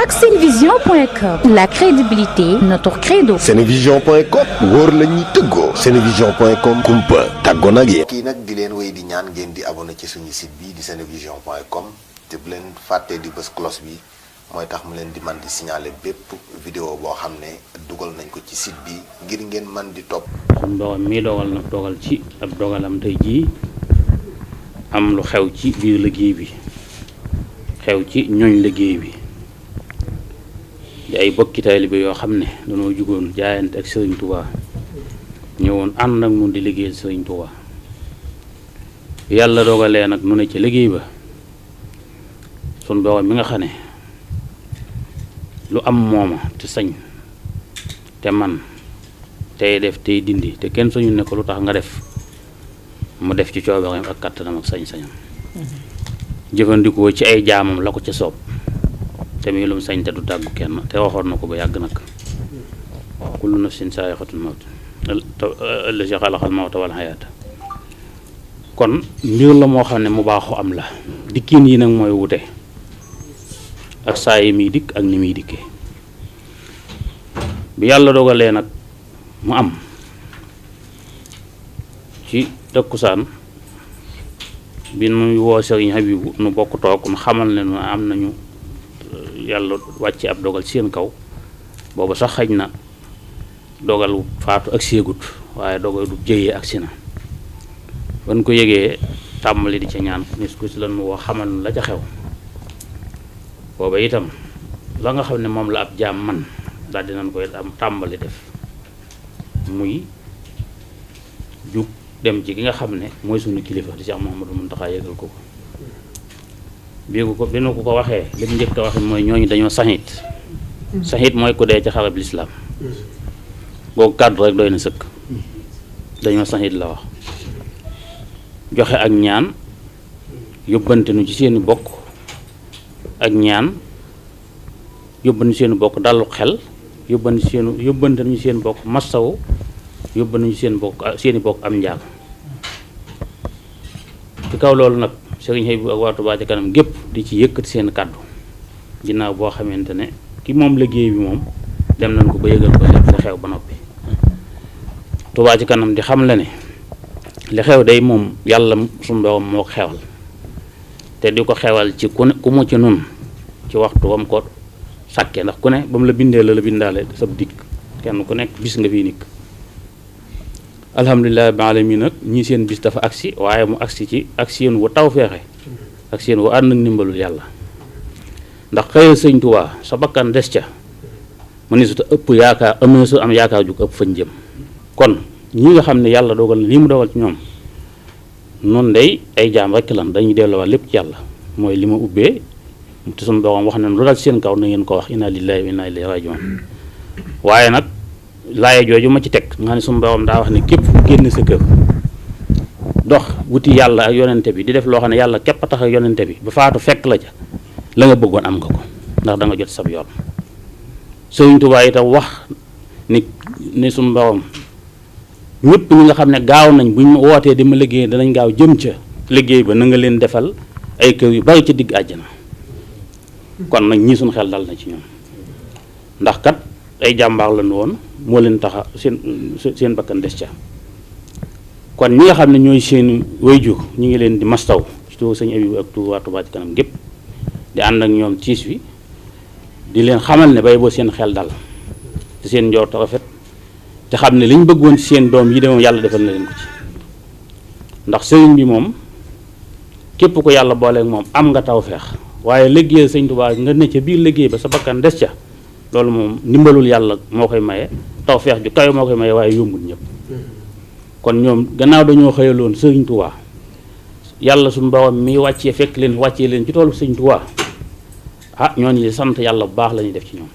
ak senevision.com. La crédibilité, notre credo. senevision.com wóor la ñuy tëggoo. senevision.com kumpa tàggoo nag yéen. kii nag di leen wéy di ñaan ngeen di abonné ci suñu site bi di senevision.com te bu leen fàttee di bës cloche bi mooy tax mu leen di man di signaler bépp vidéo boo xam ne dugal nañ ko ci site bi ngir ngeen man di topp. suñu dogal mii dogal nag dogal ci ab dogalam tey jii am lu xew ci biir liggéey bi xew ci ñooñ liggéey bi di ay bokki taalibe yoo xam ne dañoo jugoon jaayante ak Serigne Touba ñëwoon ànd ak nun di liggéeyal Serigne Touba yàlla dogalee nag nu ne ci liggéey ba suñu dogal mi nga xam ne lu am mooma te sañ te man tey def tey dindi te kenn sañu ne ko lu tax nga def mu def ci coobareem ak kàttanam ak sañ-sañam jëfandikoo ci ay jaamam la ko ca soob te muy lum sañ te du tàggu kenn te waxoon na ko ba yàgg nag kullu nafsin saa'iqatul mawt allazi xalaqal mawta wal hayaata kon mbir la moo xam ne mu baaxu am la dikkiin yi nag mooy wute ak saa yi muy dikk ak ni muy dikkee bi yàlla dogalee nag mu am ci takkusaan bi nu woo Sëriñ Habibu nu bokk toog nu xamal ne nu am nañu yàlla wàcce ab dogal seen kaw boobu sax xëj na dogal faatu ak séegut waaye dogal du jëyee ak si na ban ko yëgee tàmbali di ca ñaan nis ku si lan mu woo xamal nu la ca xew booba itam la nga xam ne moom la ab jaam man daal dinañ koy am tàmbali def muy jug dem ci ki nga xam ne mooy sunu kilifa di Cheikh Mouhamadou Mountakha yëgal ko ko bi nu ko waxee li mu njëkk a wax mooy ñooñu dañoo saxiit mooy ku dee ci xarab lislaam boobu kàddu rek doy na sëkk dañoo saxiit la wax joxe ak ñaan yóbbante nu ci seeni bokk ak ñaan yóbbante seeni bokk dalu xel yóbbante ñu seen bokk massawu yóbbante ñu seeni bokk am njaal ci kaw loolu nag Sëriñ Habibu ak waa Touba Ca Kanam gépp di ci yëkkati seen kàddu ginnaaw boo xamante ne ki moom liggéey bi moom dem nañ ko ba yëgal ko lépp li xew ba noppi Touba Ca Kanam di xam la ne li xew day moom yàlla suñu borom moo ko xewal te di ko xewal ci ku mu ci nun ci waxtu wam ko sàkke ndax ku ne ba mu la bindee la bindaale sab dikk kenn ku nekk bis nga fii nikk alhamdulilah bi alamin nag ñii seen bis dafa agsi waaye mu agsi ci ak seen wu taw feexe ak seen wu ànd ak ndimbalul yàlla ndax xëyal Sëñ Tuubaa sa bakkan des ca mu ne su ta ëpp yaakaar amee su am yaakaar ju ko ëpp fañ jëm kon ñi nga xam ne yàlla dogal na lii mu dogal ci ñoom noonu day ay jaam rekk lan dañuy delloowaat lépp ci yàlla mooy li ma ubbee te suñu borom wax na lu dal seen kaw na ngeen ko wax inna lillahi wa inna ilayhi rajiun waaye nag laaya jooju ma ci teg nga ne suñu borom daa wax ne képp ku génn sa kër dox wuti yàlla ak yonente bi di def loo xam ne yàlla képp a tax ak yonente bi ba faatu fekk la ca la nga bëggoon am nga ko ndax da nga jot sab yoon Sëriñ Tuubaa itam wax ni suñu borom ñëpp ñi nga xam ne gaaw nañ buñ ma wootee di ma liggéey danañ gaaw jëm ca liggéey ba na nga leen defal ay kër yu bari ca digg àjjana kon nag ñii suñu xel dal na ci ñoom ndax kat ay jàmbaar lañu woon moo leen taxa seen bakkan des ca kon ñi nga xam ne ñooy seen waajur ñi ngi leen di mastaw ci turu Sëñ Abibu ak turu waa Touba Ca Kanam gépp di ànd ak ñoom ciis wi di leen xamal ne bay boo seen xel dal te seen njort rafet te xam ne liñ bëggoon ci seen doom yi de moom yàlla defal na leen ko ci ndax sëriñ bi moom képp ko yàlla booleeg moom am nga tawfeex waaye liggéeyal Sëñ Tuubaa nga ne ca biir liggéey ba sa bakkan des ca loolu moom ndimbalul yàlla moo koy maye tawfeex ju kawe moo koy maye waaye yombul ñëpp kon ñoom gannaaw dañoo xëyaloon Sëriñ Tuubaa yàlla suñu borom mi wàccee fekk leen wàccee leen ci toolu Sëñ Tuubaa ñooñu di sant yàlla bu baax la ñuy def ci ñoom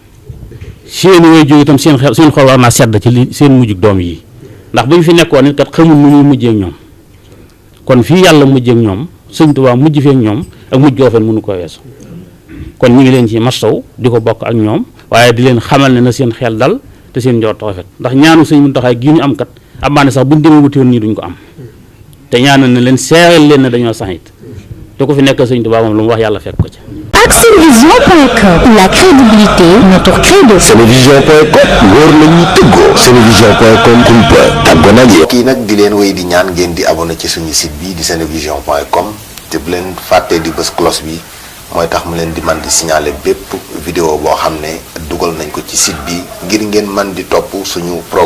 seen waajur itam seen xol war naa sedd ci li seen mujjug doom yi ndax bu ñu fi nekkoon nit kat xamul nu ñuy mujjee ak ñoom kon fii yàlla mujjee ak ñoom Sëñ Tuubaa mujj fee ak ñoom ak mujj goo fen mënu ko weesu kon ñu ngi leen ci mastaw di ko bokk ak ñoom waaye di leen xamal ne na seen xel dal te seen njort rafet ndax ñaanu Sëñ Muntaxaa gi ñu am kat amaane sax buñ demee wuti woon nii duñ ko am te ñaanal na leen seeral leen ne dañoo saxit te ko fi nekk sëñ Tuubaa moom lu mu wax yàlla fekk ko ci. ak Senevision.com, la crédibilité, notre credo. Senevision.com wóor la ñuy tëggoo. Senevision.com kumpa tàggoo na yéen. kii nag di leen wéy di ñaan ngeen di abonné ci suñu site bi di Senevision.com te bu leen fàttee di bës cloche bi mooy tax mu leen di man di signaler bépp vidéo boo xam ne dugal nañ ko ci site bi ngir ngeen man di topp suñu programme